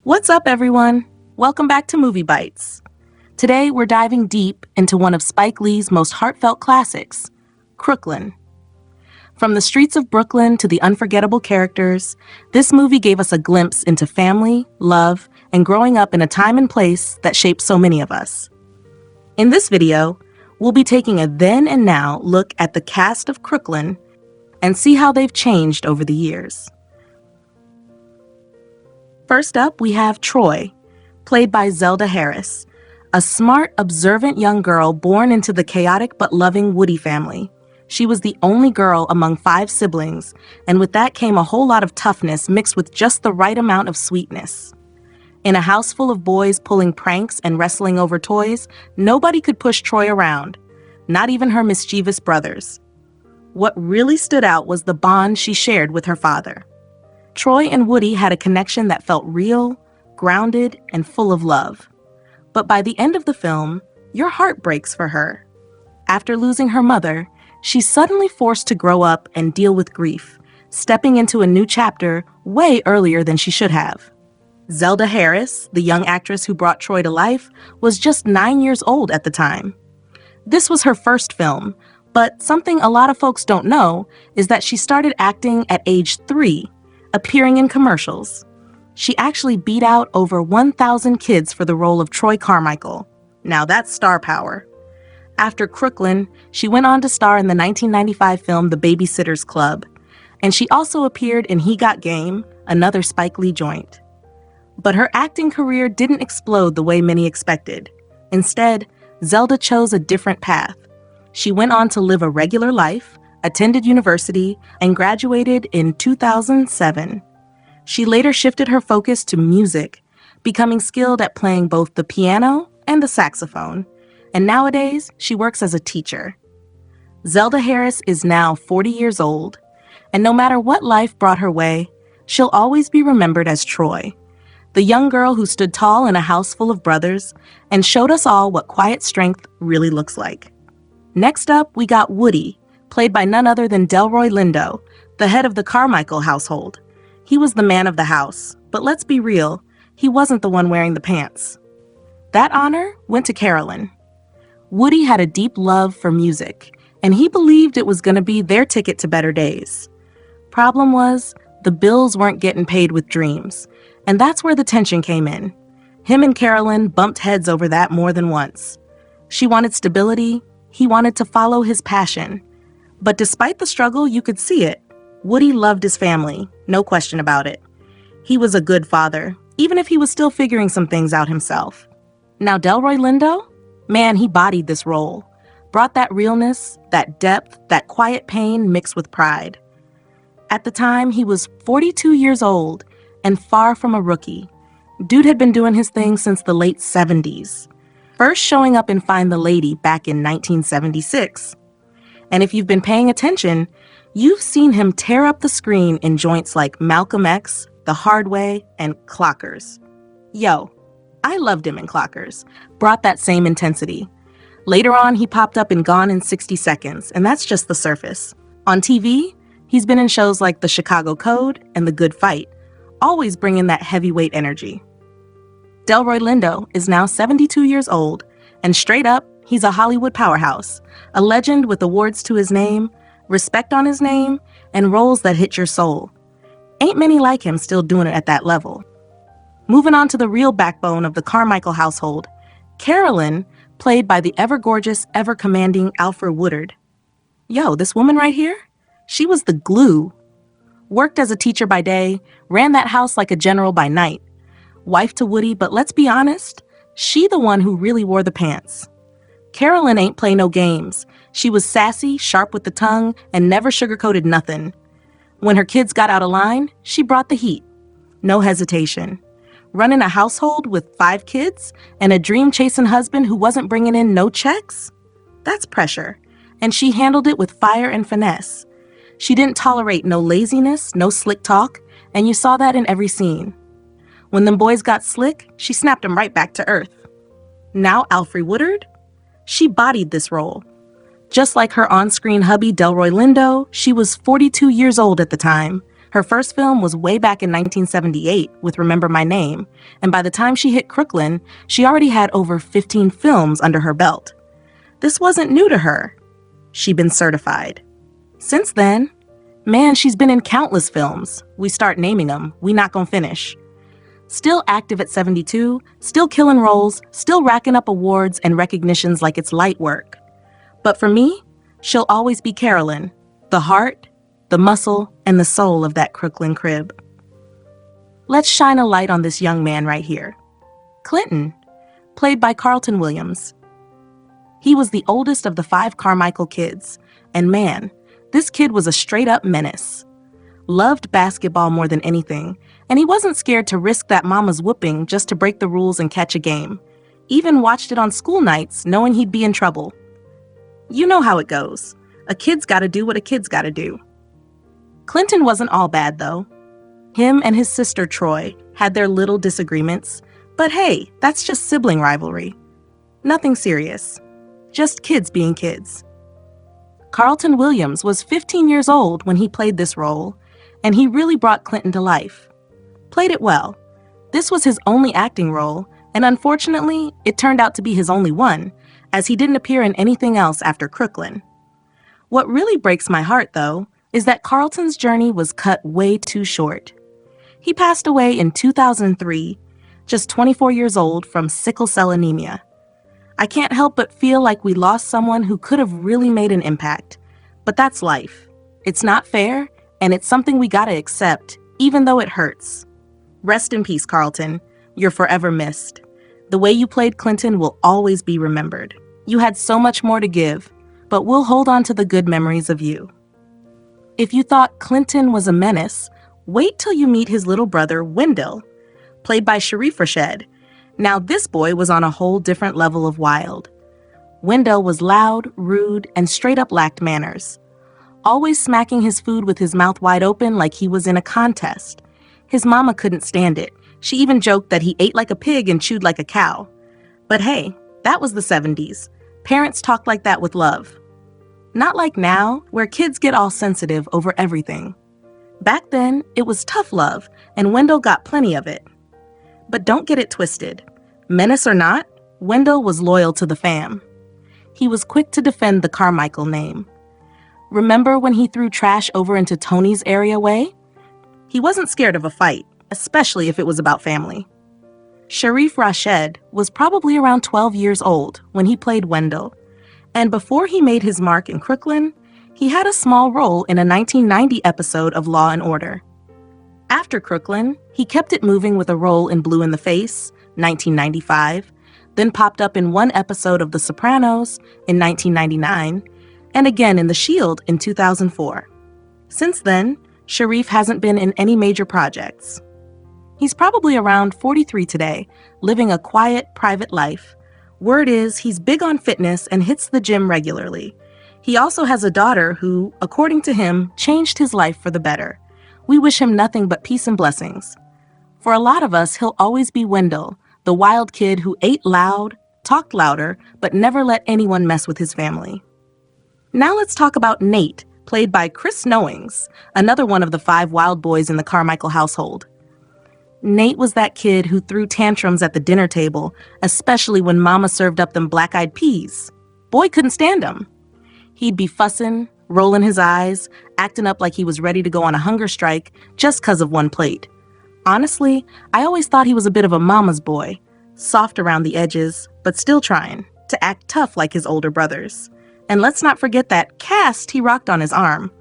What's up, everyone? Welcome back to Movie Bites. Today, we're diving deep into one of Spike Lee's most heartfelt classics, Crooklyn. From the streets of Brooklyn to the unforgettable characters, this movie gave us a glimpse into family, love, and growing up in a time and place that shaped so many of us. In this video, we'll be taking a then and now look at the cast of Crooklyn and see how they've changed over the years. First up, we have Troy, played by Zelda Harris, a smart, observant young girl born into the chaotic but loving Woody family. She was the only girl among 5 siblings, and with that came a whole lot of toughness mixed with just the right amount of sweetness. In a house full of boys pulling pranks and wrestling over toys, nobody could push Troy around, not even her mischievous brothers. What really stood out was the bond she shared with her father. Troy and Woody had a connection that felt real, grounded, and full of love. But by the end of the film, your heart breaks for her. After losing her mother, she's suddenly forced to grow up and deal with grief, stepping into a new chapter way earlier than she should have. Zelda Harris, the young actress who brought Troy to life, was just 9 years old at the time. This was her first film, but something a lot of folks don't know is that she started acting at age 3, appearing in commercials. She actually beat out over 1,000 kids for the role of Troy Carmichael. Now that's star power. After Crooklyn, she went on to star in the 1995 film The Babysitter's Club, and she also appeared in He Got Game, another Spike Lee joint. But her acting career didn't explode the way many expected. Instead, Zelda chose a different path. She went on to live a regular life, attended university, and graduated in 2007. She later shifted her focus to music, becoming skilled at playing both the piano and the saxophone. And nowadays, she works as a teacher. Zelda Harris is now 40 years old, and no matter what life brought her way, she'll always be remembered as Troy, the young girl who stood tall in a house full of brothers and showed us all what quiet strength really looks like. Next up, we got Woody, played by none other than Delroy Lindo, the head of the Carmichael household. He was the man of the house, but let's be real, he wasn't the one wearing the pants. That honor went to Carolyn. Woody had a deep love for music, and he believed it was going to be their ticket to better days. Problem was, the bills weren't getting paid with dreams, and that's where the tension came in. Him and Carolyn bumped heads over that more than once. She wanted stability, he wanted to follow his passion. But despite the struggle, you could see it. Woody loved his family, no question about it. He was a good father, even if he was still figuring some things out himself. Now Delroy Lindo? Man, he bodied this role. Brought that realness, that depth, that quiet pain mixed with pride. At the time, he was 42 years old and far from a rookie. Dude had been doing his thing since the late 70s. First showing up in Find the Lady back in 1976. And if you've been paying attention, you've seen him tear up the screen in joints like Malcolm X, The Hard Way, and Clockers. Yo, I loved him in Clockers. Brought that same intensity. Later on, he popped up in Gone in 60 Seconds, and that's just the surface. On TV, he's been in shows like The Chicago Code and The Good Fight, always bringing that heavyweight energy. Delroy Lindo is now 72 years old, and straight up, he's a Hollywood powerhouse, a legend with awards to his name, respect on his name, and roles that hit your soul. Ain't many like him still doing it at that level. Moving on to the real backbone of the Carmichael household, Carolyn, played by the ever-gorgeous, ever-commanding Alfre Woodard. Yo, this woman right here? She was the glue. Worked as a teacher by day, ran that house like a general by night. Wife to Woody, but let's be honest, she the one who really wore the pants. Carolyn ain't play no games. She was sassy, sharp with the tongue, and never sugarcoated nothing. When her kids got out of line, she brought the heat. No hesitation. Running a household with 5 kids and a dream-chasing husband who wasn't bringing in no checks? That's pressure, and she handled it with fire and finesse. She didn't tolerate no laziness, no slick talk, and you saw that in every scene. When them boys got slick, she snapped them right back to earth. Now Alfre Woodard? She bodied this role. Just like her on-screen hubby Delroy Lindo, she was 42 years old at the time, Her first film was way back in 1978 with Remember My Name, and by the time she hit Crooklyn, she already had over 15 films under her belt. This wasn't new to her. She'd been certified. Since then, man, she's been in countless films. We start naming them, we not gonna finish. Still active at 72, still killing roles, still racking up awards and recognitions like it's light work. But for me, she'll always be Carolyn, the heart, the muscle, and the soul of that Crooklyn crib. Let's shine a light on this young man right here. Clinton, played by Carlton Williams. He was the oldest of the 5 Carmichael kids, and man, this kid was a straight-up menace. Loved basketball more than anything, and he wasn't scared to risk that mama's whooping just to break the rules and catch a game. Even watched it on school nights, knowing he'd be in trouble. You know how it goes. A kid's gotta do what a kid's gotta do. Clinton wasn't all bad, though. Him and his sister Troy had their little disagreements, but hey, that's just sibling rivalry. Nothing serious. Just kids being kids. Carlton Williams was 15 years old when he played this role, and he really brought Clinton to life. Played it well. This was his only acting role, and unfortunately, it turned out to be his only one, as he didn't appear in anything else after Crooklyn. What really breaks my heart, though, is that Carlton's journey was cut way too short. He passed away in 2003, just 24 years old from sickle cell anemia. I can't help but feel like we lost someone who could have really made an impact. But that's life. It's not fair, and it's something we gotta accept, even though it hurts. Rest in peace, Carlton. You're forever missed. The way you played Clinton will always be remembered. You had so much more to give, but we'll hold on to the good memories of you. If you thought Clinton was a menace, wait till you meet his little brother, Wendell, played by Sharif Rashed. Now this boy was on a whole different level of wild. Wendell was loud, rude, and straight up lacked manners. Always smacking his food with his mouth wide open like he was in a contest. His mama couldn't stand it. She even joked that he ate like a pig and chewed like a cow. But hey, that was the 70s. Parents talked like that with love. Not like now, where kids get all sensitive over everything. Back then, it was tough love, and Wendell got plenty of it. But don't get it twisted. Menace or not, Wendell was loyal to the fam. He was quick to defend the Carmichael name. Remember when he threw trash over into Tony's area way? He wasn't scared of a fight, especially if it was about family. Sharif Rashed was probably around 12 years old when he played Wendell, and before he made his mark in Crooklyn, he had a small role in a 1990 episode of Law and Order. After Crooklyn, he kept it moving with a role in Blue in the Face, 1995, then popped up in one episode of The Sopranos in 1999, and again in The Shield in 2004. Since then, Sharif hasn't been in any major projects. He's probably around 43 today, living a quiet, private life. Word is he's big on fitness and hits the gym regularly. He also has a daughter who, according to him, changed his life for the better. We wish him nothing but peace and blessings. For a lot of us, he'll always be Wendell, the wild kid who ate loud, talked louder, but never let anyone mess with his family. Now let's talk about Nate, played by Chris Knowings, another one of the 5 wild boys in the Carmichael household. Nate was that kid who threw tantrums at the dinner table, especially when Mama served up them black-eyed peas. Boy couldn't stand them. He'd be fussing, rolling his eyes, acting up like he was ready to go on a hunger strike just 'cause of one plate. Honestly, I always thought he was a bit of a mama's boy, soft around the edges, but still trying to act tough like his older brothers. And let's not forget that cast he rocked on his arm.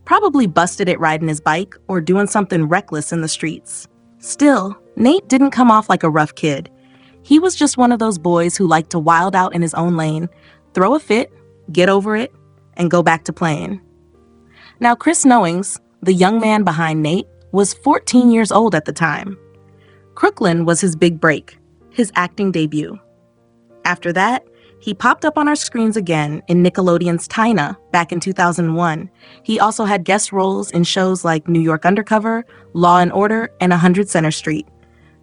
Probably busted it riding his bike or doing something reckless in the streets. Still, Nate didn't come off like a rough kid. He was just one of those boys who liked to wild out in his own lane, throw a fit, get over it, and go back to playing. Now, Chris Knowings, the young man behind Nate, was 14 years old at the time. Crooklyn was his big break, his acting debut. After that, he popped up on our screens again in Nickelodeon's Tina back in 2001. He also had guest roles in shows like New York Undercover, Law and Order, and 100 Center Street.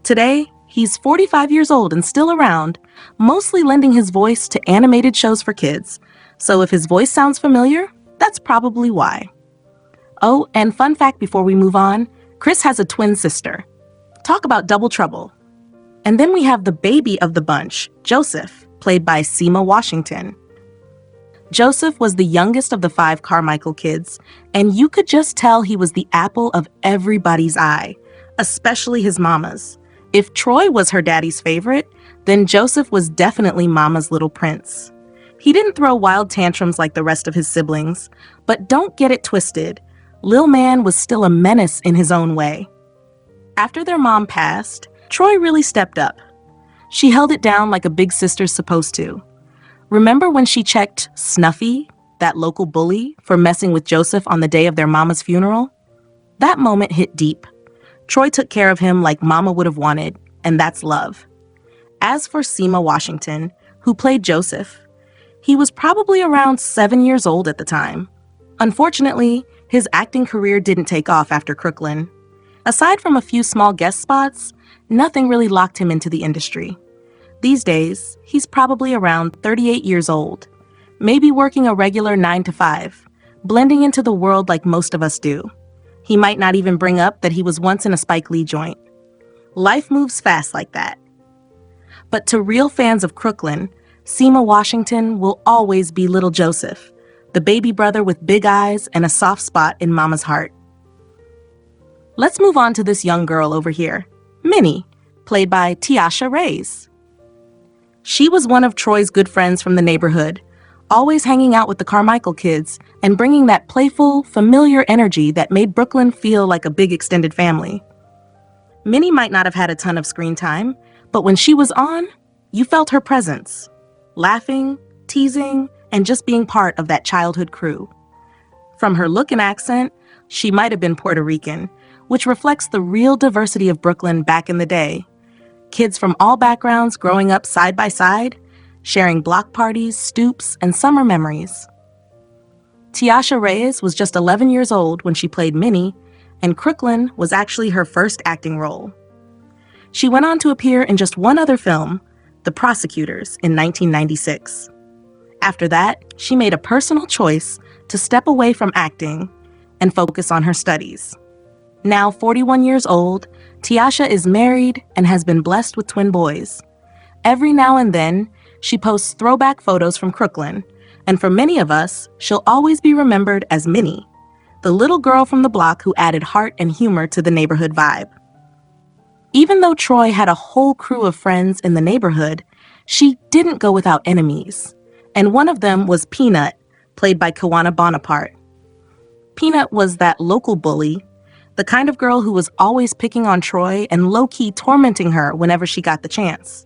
Today, he's 45 years old and still around, mostly lending his voice to animated shows for kids. So if his voice sounds familiar, that's probably why. Oh, and fun fact before we move on, Chris has a twin sister. Talk about double trouble. And then we have the baby of the bunch, Joseph, played by Seema Washington. Joseph was the youngest of the 5 Carmichael kids, and you could just tell he was the apple of everybody's eye, especially his mama's. If Troy was her daddy's favorite, then Joseph was definitely mama's little prince. He didn't throw wild tantrums like the rest of his siblings, but don't get it twisted, Lil Man was still a menace in his own way. After their mom passed, Troy really stepped up. She held it down like a big sister's supposed to. Remember when she checked Snuffy, that local bully, for messing with Joseph on the day of their mama's funeral? That moment hit deep. Troy took care of him like mama would have wanted, and that's love. As for Seema Washington, who played Joseph, he was probably around 7 years old at the time. Unfortunately, his acting career didn't take off after Crooklyn. Aside from a few small guest spots, nothing really locked him into the industry. These days, he's probably around 38 years old, maybe working a regular 9 to 5, blending into the world like most of us do. He might not even bring up that he was once in a Spike Lee joint. Life moves fast like that. But to real fans of Crooklyn, Seema Washington will always be Little Joseph, the baby brother with big eyes and a soft spot in Mama's heart. Let's move on to this young girl over here, Minnie, played by Tiasha Reyes. She was one of Troy's good friends from the neighborhood, always hanging out with the Carmichael kids and bringing that playful, familiar energy that made Brooklyn feel like a big extended family. Minnie might not have had a ton of screen time, but when she was on, you felt her presence, laughing, teasing, and just being part of that childhood crew. From her look and accent, she might have been Puerto Rican, which reflects the real diversity of Brooklyn back in the day. Kids from all backgrounds growing up side by side, sharing block parties, stoops, and summer memories. Tiasha Reyes was just 11 years old when she played Minnie, and Crooklyn was actually her first acting role. She went on to appear in just one other film, The Prosecutors, in 1996. After that, she made a personal choice to step away from acting and focus on her studies. Now 41 years old, Tiasha is married and has been blessed with twin boys. Every now and then, she posts throwback photos from Crooklyn, and for many of us, she'll always be remembered as Minnie, the little girl from the block who added heart and humor to the neighborhood vibe. Even though Troy had a whole crew of friends in the neighborhood, she didn't go without enemies, and one of them was Peanut, played by Kawana Bonaparte. Peanut was that local bully, the kind of girl who was always picking on Troy and low-key tormenting her whenever she got the chance.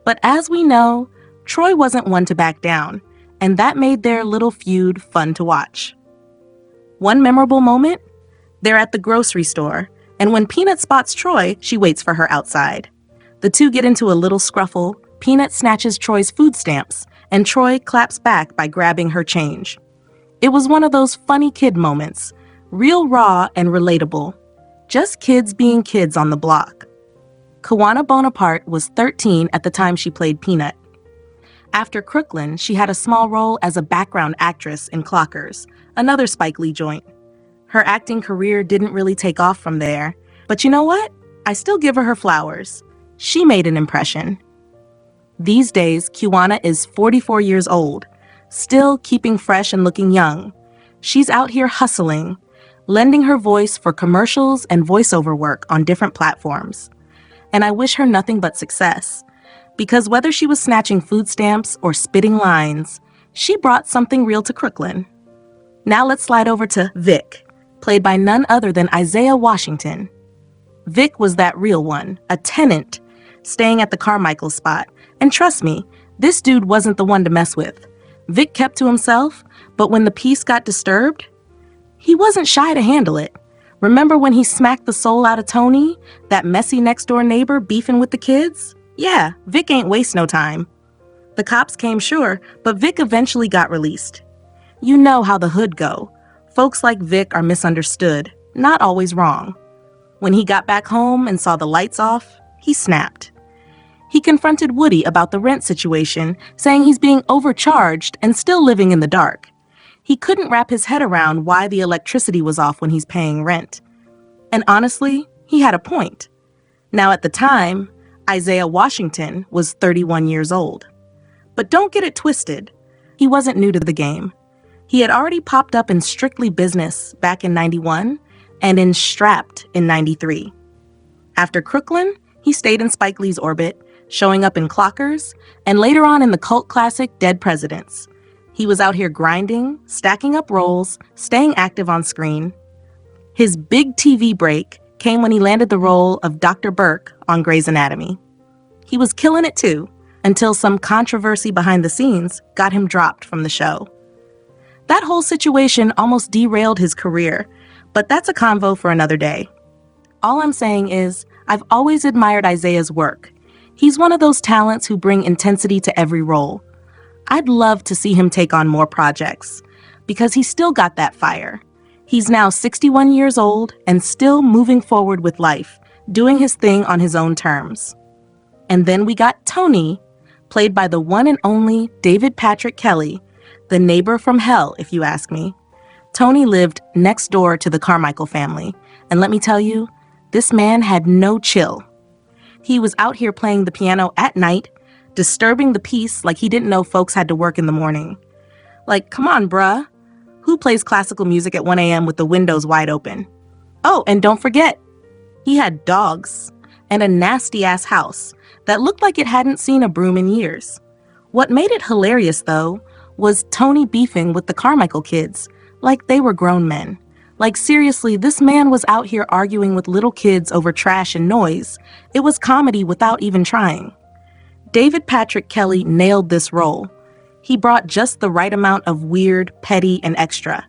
But as we know, Troy wasn't one to back down, and that made their little feud fun to watch. One memorable moment? They're at the grocery store, and when Peanut spots Troy, she waits for her outside. The two get into a little scruffle, Peanut snatches Troy's food stamps, and Troy claps back by grabbing her change. It was one of those funny kid moments, real raw and relatable. Just kids being kids on the block. Kawana Bonaparte was 13 at the time she played Peanut. After Crooklyn, she had a small role as a background actress in Clockers, another Spike Lee joint. Her acting career didn't really take off from there, but you know what? I still give her flowers. She made an impression. These days, Kawana is 44 years old, still keeping fresh and looking young. She's out here hustling, lending her voice for commercials and voiceover work on different platforms. And I wish her nothing but success, because whether she was snatching food stamps or spitting lines, she brought something real to Crooklyn. Now let's slide over to Vic, played by none other than Isaiah Washington. Vic was that real one, a tenant, staying at the Carmichael spot. And trust me, this dude wasn't the one to mess with. Vic kept to himself, but when the peace got disturbed, he wasn't shy to handle it. Remember when he smacked the soul out of Tony, that messy next-door neighbor beefing with the kids? Yeah, Vic ain't waste no time. The cops came sure, but Vic eventually got released. You know how the hood go. Folks like Vic are misunderstood, not always wrong. When he got back home and saw the lights off, he snapped. He confronted Woody about the rent situation, saying he's being overcharged and still living in the dark. He couldn't wrap his head around why the electricity was off when he's paying rent. And honestly, he had a point. Now at the time, Isaiah Washington was 31 years old. But don't get it twisted. He wasn't new to the game. He had already popped up in Strictly Business back in 91 and in Strapped in 93. After Crooklyn, he stayed in Spike Lee's orbit, showing up in Clockers, and later on in the cult classic Dead Presidents. He was out here grinding, stacking up roles, staying active on screen. His big TV break came when he landed the role of Dr. Burke on Grey's Anatomy. He was killing it too, until some controversy behind the scenes got him dropped from the show. That whole situation almost derailed his career, but that's a convo for another day. All I'm saying is, I've always admired Isaiah's work. He's one of those talents who bring intensity to every role. I'd love to see him take on more projects, because he's still got that fire. He's now 61 years old and still moving forward with life, doing his thing on his own terms. And then we got Tony, played by the one and only David Patrick Kelly, the neighbor from hell, if you ask me. Tony lived next door to the Carmichael family, and let me tell you, this man had no chill. He was out here playing the piano at night, disturbing the peace like he didn't know folks had to work in the morning. Like, come on, bruh. Who plays classical music at 1 a.m. with the windows wide open? Oh, and don't forget, he had dogs and a nasty-ass house that looked like it hadn't seen a broom in years. What made it hilarious, though, was Tony beefing with the Carmichael kids, like they were grown men. Like, seriously, this man was out here arguing with little kids over trash and noise. It was comedy without even trying. David Patrick Kelly nailed this role. He brought just the right amount of weird, petty, and extra.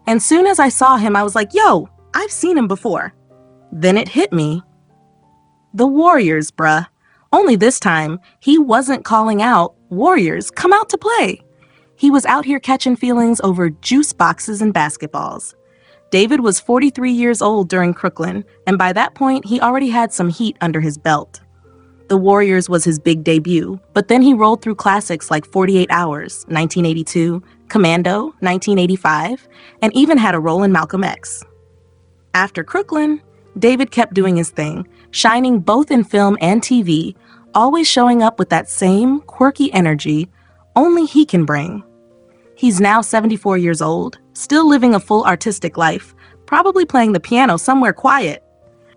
And soon as I saw him, I was like, yo, I've seen him before. Then it hit me. The Warriors, bruh. Only this time, he wasn't calling out, Warriors, come out to play. He was out here catching feelings over juice boxes and basketballs. David was 43 years old during Crooklyn, and by that point, he already had some heat under his belt. The Warriors was his big debut, but then he rolled through classics like 48 Hours, 1982, Commando, 1985, and even had a role in Malcolm X. After Crooklyn, David kept doing his thing, shining both in film and TV, always showing up with that same quirky energy only he can bring. He's now 74 years old, still living a full artistic life, probably playing the piano somewhere quiet.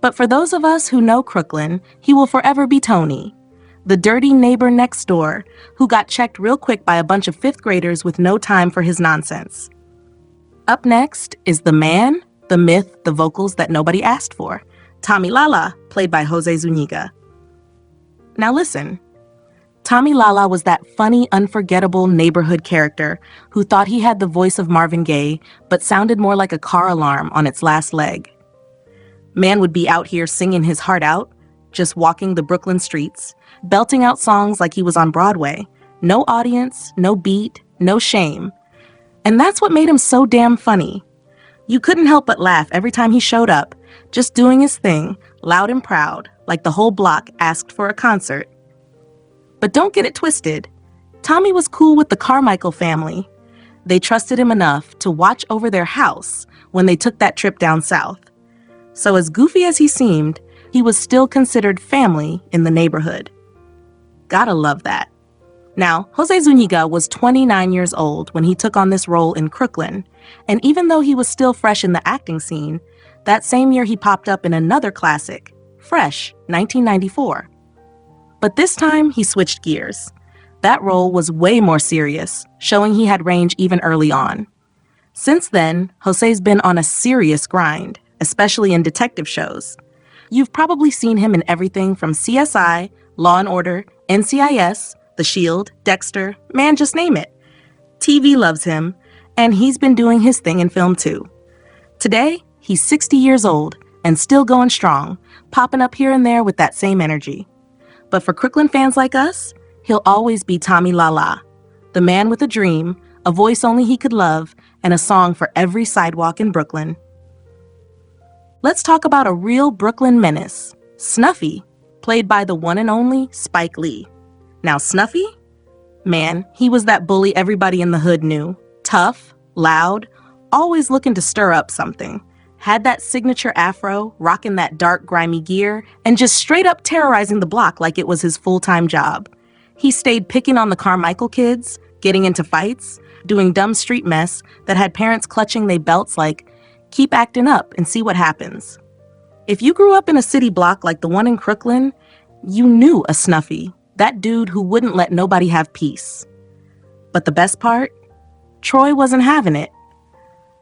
But for those of us who know Crooklyn, he will forever be Tony, the dirty neighbor next door who got checked real quick by a bunch of fifth graders with no time for his nonsense. Up next is the man, the myth, the vocals that nobody asked for, Tommy Lala, played by Jose Zuniga. Now listen, Tommy Lala was that funny, unforgettable neighborhood character who thought he had the voice of Marvin Gaye, but sounded more like a car alarm on its last leg. Man would be out here singing his heart out, just walking the Brooklyn streets, belting out songs like he was on Broadway. No audience, no beat, no shame. And that's what made him so damn funny. You couldn't help but laugh every time he showed up, just doing his thing, loud and proud, like the whole block asked for a concert. But don't get it twisted. Tommy was cool with the Carmichael family. They trusted him enough to watch over their house when they took that trip down south. So as goofy as he seemed, he was still considered family in the neighborhood. Gotta love that. Now, Jose Zuniga was 29 years old when he took on this role in Crooklyn, and even though he was still fresh in the acting scene, that same year he popped up in another classic, Fresh, 1994. But this time, he switched gears. That role was way more serious, showing he had range even early on. Since then, Jose's been on a serious grind, especially in detective shows. You've probably seen him in everything from CSI, Law & Order, NCIS, The Shield, Dexter, man, just name it. TV loves him, and he's been doing his thing in film too. Today, he's 60 years old and still going strong, popping up here and there with that same energy. But for Crooklyn fans like us, he'll always be Tommy Lala, the man with a dream, a voice only he could love, and a song for every sidewalk in Brooklyn. Let's talk about a real Brooklyn menace, Snuffy, played by the one and only Spike Lee. Now Snuffy? Man, he was that bully everybody in the hood knew. Tough, loud, always looking to stir up something. Had that signature afro, rocking that dark, grimy gear, and just straight up terrorizing the block like it was his full-time job. He stayed picking on the Carmichael kids, getting into fights, doing dumb street mess that had parents clutching their belts like, keep acting up and see what happens. If you grew up in a city block like the one in Crooklyn, you knew a Snuffy, that dude who wouldn't let nobody have peace. But the best part? Troy wasn't having it.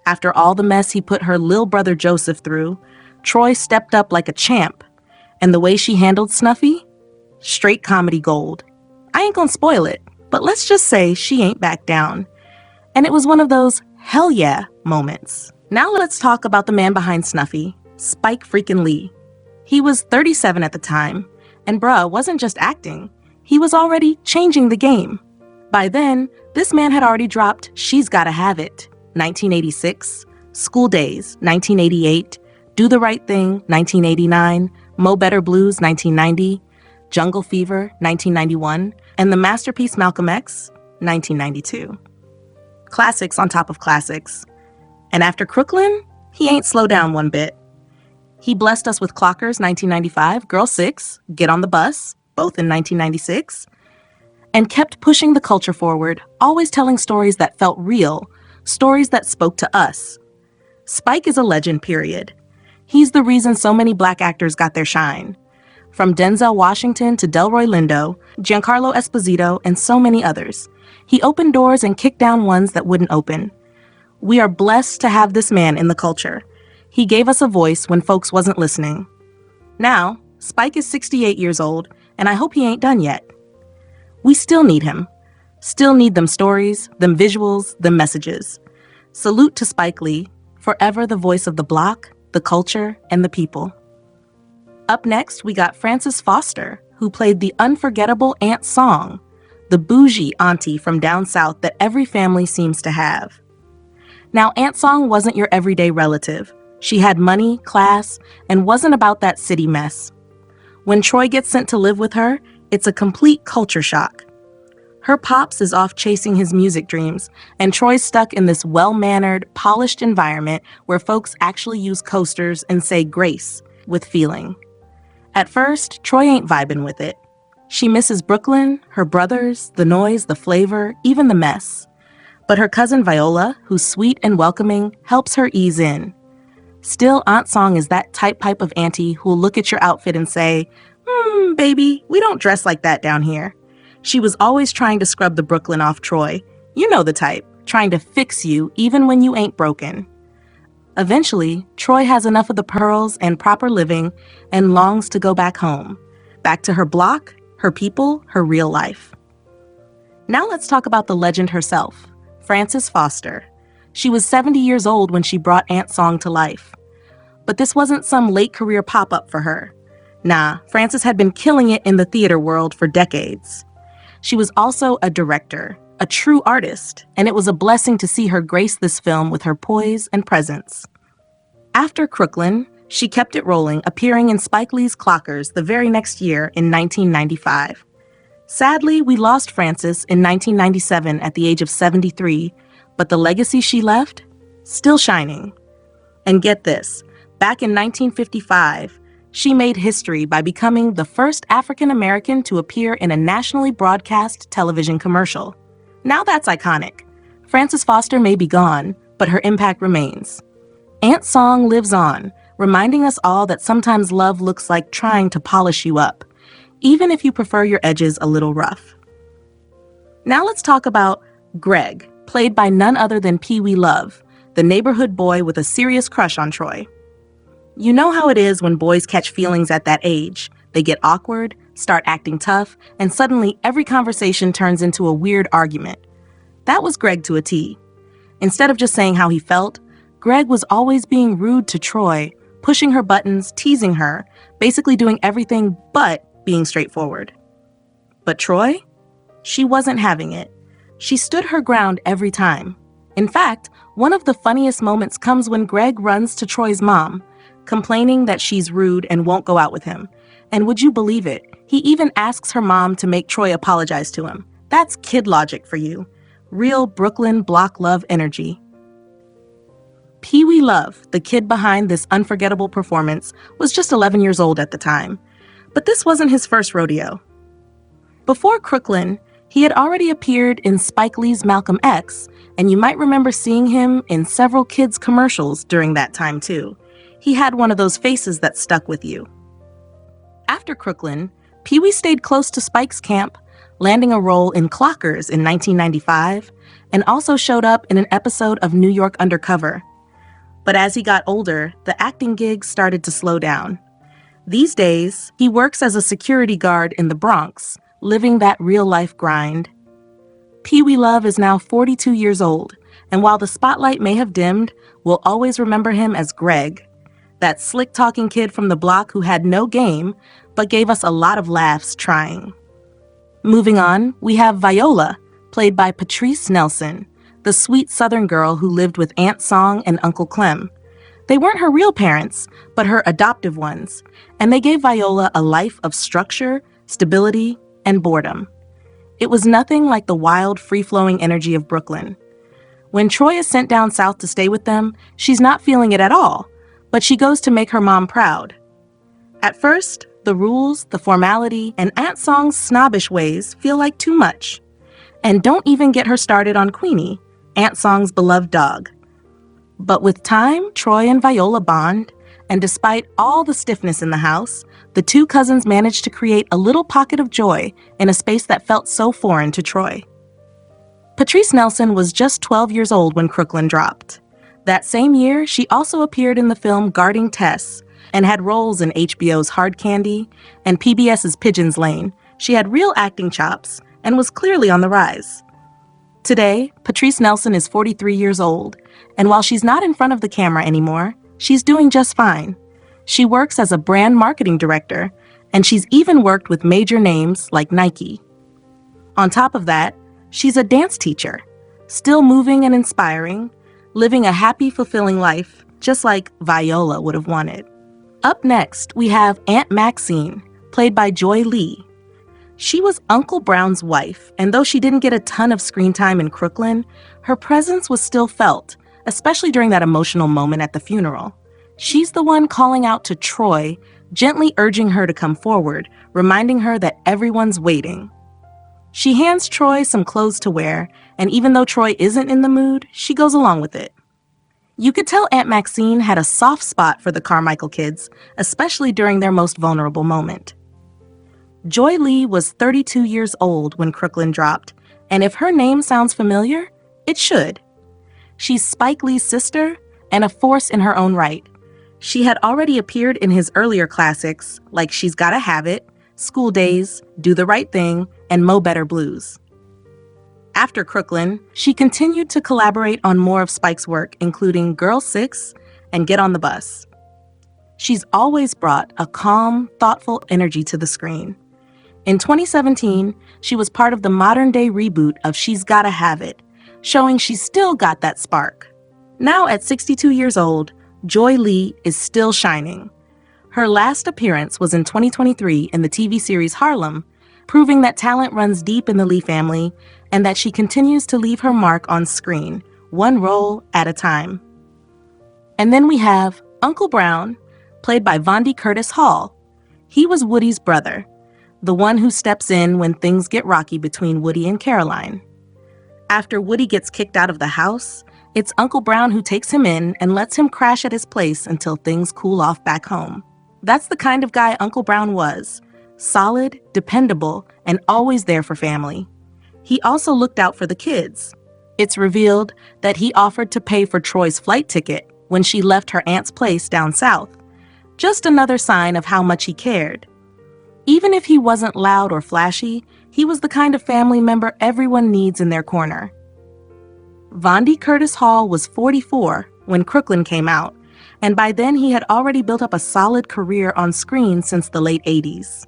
After all the mess he put her lil brother Joseph through, Troy stepped up like a champ. And the way she handled Snuffy? Straight comedy gold. I ain't gonna spoil it, but let's just say she ain't back down. And it was one of those hell yeah moments. Now let's talk about the man behind Snuffy, Spike freaking Lee. He was 37 at the time, and bruh wasn't just acting, he was already changing the game. By then, this man had already dropped She's Gotta Have It, 1986, School Days, 1988, Do the Right Thing, 1989, Mo Better Blues, 1990, Jungle Fever, 1991, and the masterpiece Malcolm X, 1992. Classics on top of classics. And after Crooklyn, he ain't slow down one bit. He blessed us with Clockers, 1995, Girl 6, Get on the Bus, both in 1996, and kept pushing the culture forward, always telling stories that felt real, stories that spoke to us. Spike is a legend, period. He's the reason so many Black actors got their shine. From Denzel Washington to Delroy Lindo, Giancarlo Esposito, and so many others. He opened doors and kicked down ones that wouldn't open. We are blessed to have this man in the culture. He gave us a voice when folks wasn't listening. Now, Spike is 68 years old, and I hope he ain't done yet. We still need him. Still need them stories, them visuals, them messages. Salute to Spike Lee, forever the voice of the block, the culture, and the people. Up next, we got Frances Foster, who played the unforgettable Aunt Song, the bougie auntie from down south that every family seems to have. Now, Aunt Song wasn't your everyday relative. She had money, class, and wasn't about that city mess. When Troy gets sent to live with her, it's a complete culture shock. Her pops is off chasing his music dreams, and Troy's stuck in this well-mannered, polished environment where folks actually use coasters and say grace with feeling. At first, Troy ain't vibing with it. She misses Brooklyn, her brothers, the noise, the flavor, even the mess. But her cousin Viola, who's sweet and welcoming, helps her ease in. Still, Aunt Song is that type of auntie who'll look at your outfit and say, baby, we don't dress like that down here. She was always trying to scrub the Brooklyn off Troy. You know the type, trying to fix you even when you ain't broken. Eventually, Troy has enough of the pearls and proper living and longs to go back home. Back to her block, her people, her real life. Now let's talk about the legend herself, Frances Foster. She was 70 years old when she brought Aunt Song to life. But this wasn't some late career pop-up for her. Nah, Frances had been killing it in the theater world for decades. She was also a director, a true artist, and it was a blessing to see her grace this film with her poise and presence. After Crooklyn, she kept it rolling, appearing in Spike Lee's Clockers the very next year in 1995. Sadly, we lost Frances in 1997 at the age of 73, but the legacy she left, still shining. And get this, back in 1955, she made history by becoming the first African American to appear in a nationally broadcast television commercial. Now that's iconic. Frances Foster may be gone, but her impact remains. Aunt Song lives on, reminding us all that sometimes love looks like trying to polish you up, even if you prefer your edges a little rough. Now let's talk about Greg, played by none other than Pee Wee Love, the neighborhood boy with a serious crush on Troy. You know how it is when boys catch feelings at that age. They get awkward, start acting tough, and suddenly every conversation turns into a weird argument. That was Greg to a T. Instead of just saying how he felt, Greg was always being rude to Troy, pushing her buttons, teasing her, basically doing everything but being straightforward. But Troy? She wasn't having it. She stood her ground every time. In fact, one of the funniest moments comes when Greg runs to Troy's mom, complaining that she's rude and won't go out with him. And would you believe it? He even asks her mom to make Troy apologize to him. That's kid logic for you. Real Brooklyn block love energy. Pee-wee Love, the kid behind this unforgettable performance, was just 11 years old at the time. But this wasn't his first rodeo. Before Crooklyn, he had already appeared in Spike Lee's Malcolm X, and you might remember seeing him in several kids' commercials during that time too. He had one of those faces that stuck with you. After Crooklyn, Pee-wee stayed close to Spike's camp, landing a role in Clockers in 1995, and also showed up in an episode of New York Undercover. But as he got older, the acting gigs started to slow down. These days, he works as a security guard in the Bronx, living that real-life grind. Pee-wee Love is now 42 years old, and while the spotlight may have dimmed, we'll always remember him as Greg, that slick-talking kid from the block who had no game, but gave us a lot of laughs trying. Moving on, we have Viola, played by Patrice Nelson, the sweet Southern girl who lived with Aunt Song and Uncle Clem. They weren't her real parents, but her adoptive ones, and they gave Viola a life of structure, stability, and boredom. It was nothing like the wild, free-flowing energy of Brooklyn. When Troy is sent down south to stay with them, she's not feeling it at all, but she goes to make her mom proud. At first, the rules, the formality, and Aunt Song's snobbish ways feel like too much. And don't even get her started on Queenie, Aunt Song's beloved dog. But with time, Troy and Viola bond, and despite all the stiffness in the house, the two cousins managed to create a little pocket of joy in a space that felt so foreign to Troy. Patrice Nelson was just 12 years old when Crooklyn dropped. That same year, she also appeared in the film Guarding Tess and had roles in HBO's Hard Candy and PBS's Pigeon's Lane. She had real acting chops and was clearly on the rise. Today, Patrice Nelson is 43 years old, and while she's not in front of the camera anymore, she's doing just fine. She works as a brand marketing director, and she's even worked with major names like Nike. On top of that, she's a dance teacher, still moving and inspiring, living a happy, fulfilling life, just like Viola would have wanted. Up next, we have Aunt Maxine, played by Joy Lee. She was Uncle Brown's wife, and though she didn't get a ton of screen time in Crooklyn, her presence was still felt, especially during that emotional moment at the funeral. She's the one calling out to Troy, gently urging her to come forward, reminding her that everyone's waiting. She hands Troy some clothes to wear, and even though Troy isn't in the mood, she goes along with it. You could tell Aunt Maxine had a soft spot for the Carmichael kids, especially during their most vulnerable moment. Joy Lee was 32 years old when Crooklyn dropped, and if her name sounds familiar, it should. She's Spike Lee's sister and a force in her own right. She had already appeared in his earlier classics like She's Gotta Have It, School Days, Do the Right Thing, and Mo Better Blues. After Crooklyn, she continued to collaborate on more of Spike's work, including Girl 6 and Get on the Bus. She's always brought a calm, thoughtful energy to the screen. In 2017, she was part of the modern-day reboot of She's Gotta Have It, showing she's still got that spark. Now at 62 years old, Joy Lee is still shining. Her last appearance was in 2023 in the TV series Harlem, proving that talent runs deep in the Lee family and that she continues to leave her mark on screen, one role at a time. And then we have Uncle Brown, played by Vondie Curtis Hall. He was Woody's brother, the one who steps in when things get rocky between Woody and Caroline. After Woody gets kicked out of the house, it's Uncle Brown who takes him in and lets him crash at his place until things cool off back home. That's the kind of guy Uncle Brown was, solid, dependable, and always there for family. He also looked out for the kids. It's revealed that he offered to pay for Troy's flight ticket when she left her aunt's place down south. Just another sign of how much he cared. Even if he wasn't loud or flashy, he was the kind of family member everyone needs in their corner. Vondie Curtis Hall was 44 when Crooklyn came out, and by then he had already built up a solid career on screen since the late 80s.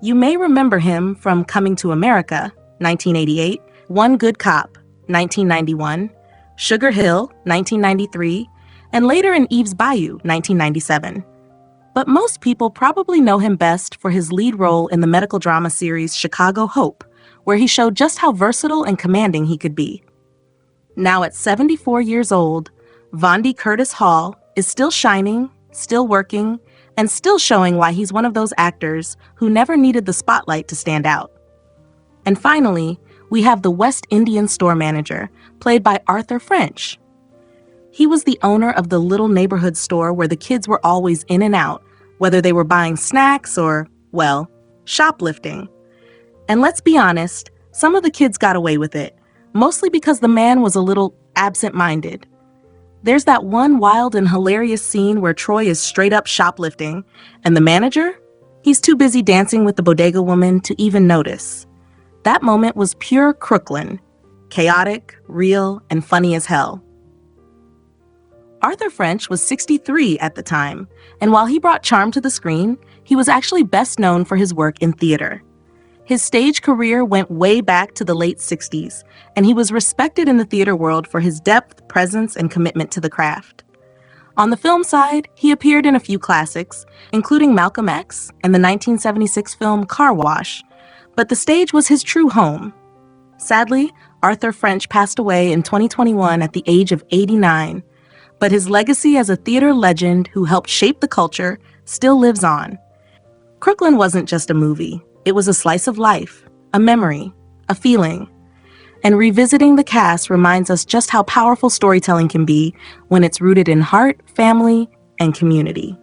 You may remember him from Coming to America, 1988, One Good Cop, 1991, Sugar Hill, 1993, and later in Eve's Bayou, 1997. But most people probably know him best for his lead role in the medical drama series Chicago Hope, where he showed just how versatile and commanding he could be. Now at 74 years old, Vondie Curtis Hall is still shining, still working, and still showing why he's one of those actors who never needed the spotlight to stand out. And finally, we have the West Indian store manager, played by Arthur French. He was the owner of the little neighborhood store where the kids were always in and out, whether they were buying snacks or, well, shoplifting. And let's be honest, some of the kids got away with it, mostly because the man was a little absent-minded. There's that one wild and hilarious scene where Troy is straight up shoplifting, and the manager? He's too busy dancing with the bodega woman to even notice. That moment was pure Crooklyn, chaotic, real, and funny as hell. Arthur French was 63 at the time, and while he brought charm to the screen, he was actually best known for his work in theater. His stage career went way back to the late 60s, and he was respected in the theater world for his depth, presence, and commitment to the craft. On the film side, he appeared in a few classics, including Malcolm X and the 1976 film Car Wash, but the stage was his true home. Sadly, Arthur French passed away in 2021 at the age of 89, but his legacy as a theater legend who helped shape the culture still lives on. Crooklyn wasn't just a movie. It was a slice of life, a memory, a feeling. And revisiting the cast reminds us just how powerful storytelling can be when it's rooted in heart, family, and community.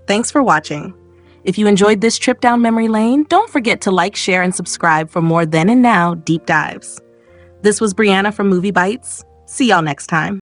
Thanks for watching. If you enjoyed this trip down memory lane, don't forget to like, share, and subscribe for more Then and Now deep dives. This was Brianna from Movie Bites. See y'all next time.